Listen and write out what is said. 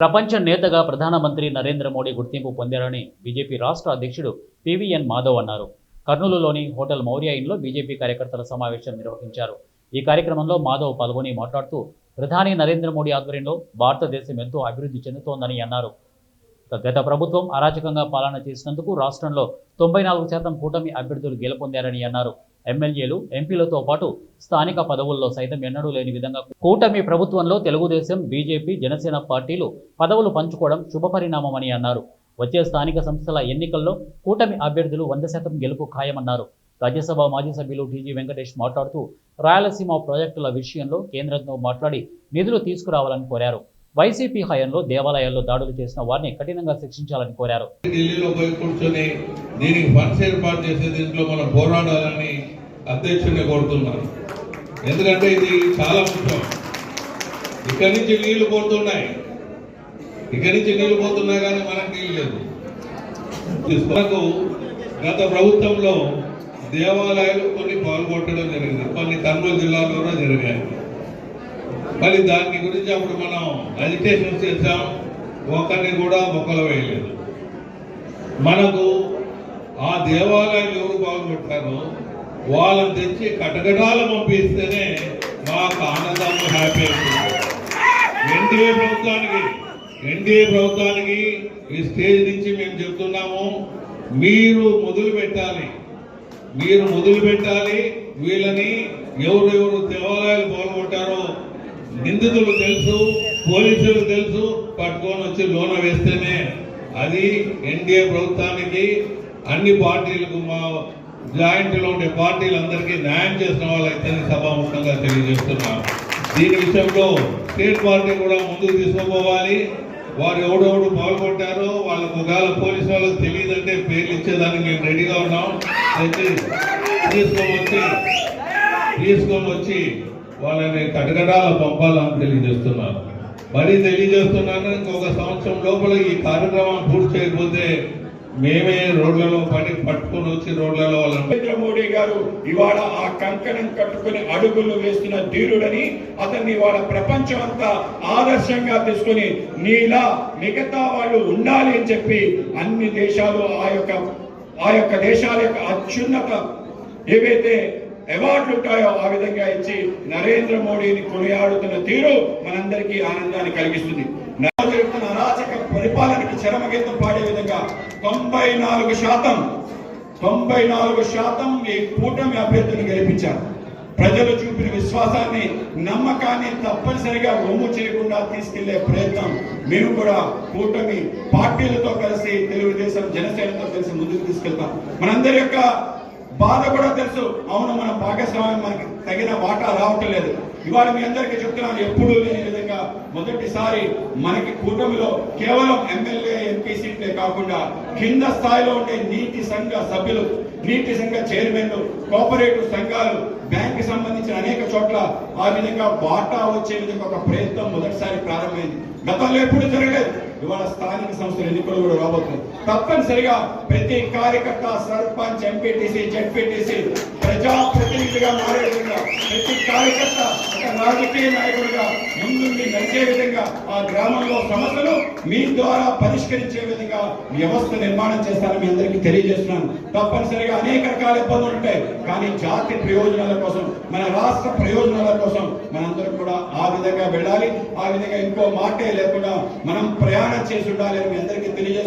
ప్రపంచ నేతగా ప్రధానమంత్రి నరేంద్ర మోడీ గుర్తింపు పొందారని బీజేపీ రాష్ట్ర అధ్యక్షుడు పివిఎన్ మాధవ్ అన్నారు. కర్నూలులోని హోటల్ మౌర్య ఇన్లో బీజేపీ కార్యకర్తల సమావేశం నిర్వహించారు. ఈ కార్యక్రమంలో మాధవ్ పాల్గొని మాట్లాడుతూ ప్రధాని నరేంద్ర మోడీ ఆధ్వర్యంలో భారతదేశం ఎంతో అభివృద్ధి చెందుతోందని అన్నారు. గత ప్రభుత్వం అరాచకంగా పాలన చేసినందుకు రాష్ట్రంలో 94% కూటమి అభ్యర్థులు గెలుపొందారని అన్నారు. ఎమ్మెల్యేలు, ఎంపీలతో పాటు స్థానిక పదవుల్లో సైతం ఎన్నడూ లేని విధంగా కూటమి ప్రభుత్వంలో తెలుగుదేశం, బీజేపీ, జనసేన పార్టీలు పదవులు పంచుకోవడం శుభపరిణామమని అన్నారు. వచ్చే స్థానిక సంస్థల ఎన్నికల్లో కూటమి అభ్యర్థులు 100% గెలుపు ఖాయమన్నారు. రాజ్యసభ మాజీ సభ్యులు టీజీ వెంకటేష్ మాట్లాడుతూ రాయలసీమ ప్రాజెక్టుల విషయంలో కేంద్రంతో మాట్లాడి నిధులు తీసుకురావాలని కోరారు. వైసీపీ హయాంలో దేవాలయాల్లో దాడులు చేసిన వారిని కఠినంగా శిక్షించాలని కోరారు. ఢిల్లీలో పోయి కూర్చొని దీనికి ఫండ్స్ ఏర్పాటు చేసే దీంట్లో మనం పోరాడాలని అధ్యక్షుడిని కోరుతున్నాను. ఎందుకంటే ఇది చాలా ముఖ్యం. ఇక్కడి నుంచి నీళ్లు పోతున్నాయి కానీ మనకు నీళ్ళు లేదు. మనకు గత ప్రభుత్వంలో దేవాలయాలు కొన్ని పాల్గొట్టడం జరిగింది, కొన్ని కర్నూలు జిల్లాలో కూడా జరిగాయి. మరి దాని గురించి అప్పుడు మనం అజిటేషన్ చేసాం, ఒకరిని కూడా మొక్కలు వేయలేదు. మనకు ఆ దేవాలయాలు ఎవరు పాల్గొట్టారో వాళ్ళని తెచ్చి కటకటాలు పంపిస్తేనే మాకు ఆనందం, హ్యాపీ అవుతుంది. ఎన్డీఏ ప్రభుత్వానికి ఈ స్టేజ్ నుంచి మేము చెప్తున్నాము, మీరు మొదలు పెట్టాలి. వీళ్ళని ఎవరెవరు దేవాలయాలు పాల్గొంటారో నిందితులు తెలుసు, పోలీసులు తెలుసు, పట్టుకొని వచ్చి లోన వేస్తేనే అది ఎన్డీఏ ప్రభుత్వానికి, అన్ని పార్టీలకు, మా జాయింట్లో ఉండే పార్టీలందరికీ న్యాయం చేసిన వాళ్ళైతే సభాముఖంగా తెలియజేస్తున్నాం. దీని విషయంలో స్టేట్ పార్టీ కూడా ముందుకు తీసుకుపోవాలి. వారు ఎవడెవడు పాల్గొంటారో వాళ్ళకు ఒకవేళ పోలీసు వాళ్ళకి తెలియదంటే పేర్లు ఇచ్చేదానికి మేము రెడీగా ఉన్నాం. తీసుకొని వచ్చి వాళ్ళని కటకటాల పంపాలని తెలియజేస్తున్నారు. ఇంకొక సంవత్సరం లోపల ఈ కార్యక్రమం పూర్తి చేయకపోతే మేమే రోడ్లలో పట్టుకొని వచ్చి రోడ్లలో నరేంద్ర మోడీ గారు ఇవాళ ఆ కంకణం కట్టుకుని అడుగులు వేస్తున్న ధీరుడని, అతన్ని ఇవాళ ప్రపంచం అంతా ఆదర్శంగా తీసుకుని నీలా మిగతా వాళ్ళు ఉండాలి అని చెప్పి అన్ని దేశాలు ఆ యొక్క దేశాల యొక్క అత్యున్నత ఏవైతే అవార్డులు ఉంటాయో ఆ విధంగా ఇచ్చి నరేంద్ర మోడీని కొనియాడుతున్న తీరు మనందరికీ ఆనందాన్ని కలిగిస్తుంది. జరుగుతున్న అరాచక పరిపాలనకి చరమగీతం పాడే విధంగా 94% ఈ కూటమి అభ్యర్థులను గెలిపించారు. ప్రజలు చూపిన విశ్వాసాన్ని, నమ్మకాన్ని తప్పనిసరిగా రొమ్ము చేయకుండా తీసుకెళ్లే ప్రయత్నం మేము కూడా కూటమి పార్టీలతో కలిసి, తెలుగుదేశం, జనసేనతో కలిసి ముందుకు తీసుకెళ్తాం. మనందరి యొక్క బాధ కూడా తెలుసు. అవును, మన భాగస్వామ్యం మనకి తగిన వాటా రావటం లేదు. ఇవాళ మీ అందరికీ చెప్తున్నాను, ఎప్పుడూ లేని విధంగా మొదటిసారి మనకి కూటమిలో కేవలం ఎమ్మెల్యే, ఎంపీ సీట్లే కాకుండా కింద స్థాయిలో ఉండే నీటి సంఘ సభ్యులు, నీటి సంఘ చైర్మన్లు, కోఆపరేటివ్ సంఘాలు, బ్యాంకు సంబంధించిన అనేక చోట్ల ఆ విధంగా వాటా వచ్చే విధంగా ఒక ప్రయత్నం మొదటిసారి ప్రారంభమైంది. గతంలో ఎప్పుడు జరగలేదు. ఇవాళ స్థానిక సంస్థల ఎన్నికలు కూడా రాబోతున్నాయి. తప్పనిసరిగా ప్రతి కార్యకర్త, సర్పంచ్, ఎంపీటీసీ, జెడ్పీటీసీ ప్రజాప్రతినిధిగా మారే విధంగా, ప్రతి కార్యకర్త ఒక రాజకీయ నాయకుడిగా ముందుండి నడిచే విధంగా, ఆ గ్రామంలో సమస్యలు మీ ద్వారా పరిష్కరించే విధంగా వ్యవస్థ నిర్మాణం చేస్తానని మీ అందరికీ తెలియజేస్తున్నాను. తప్పనిసరిగా అనేక రకాల ఇబ్బందులు ఉంటాయి, కానీ జాతి ప్రయోజనాల కోసం, మన రాష్ట్ర ప్రయోజనాల కోసం మనందరం కూడా ఆ విధంగా వెళ్ళాలి. ఆ విధంగా ఇంకో మాటే లేకుండా మనం ప్రయాణం చేసి ఉండాలి అని మీ అందరికీ తెలియజేస్తున్నాను.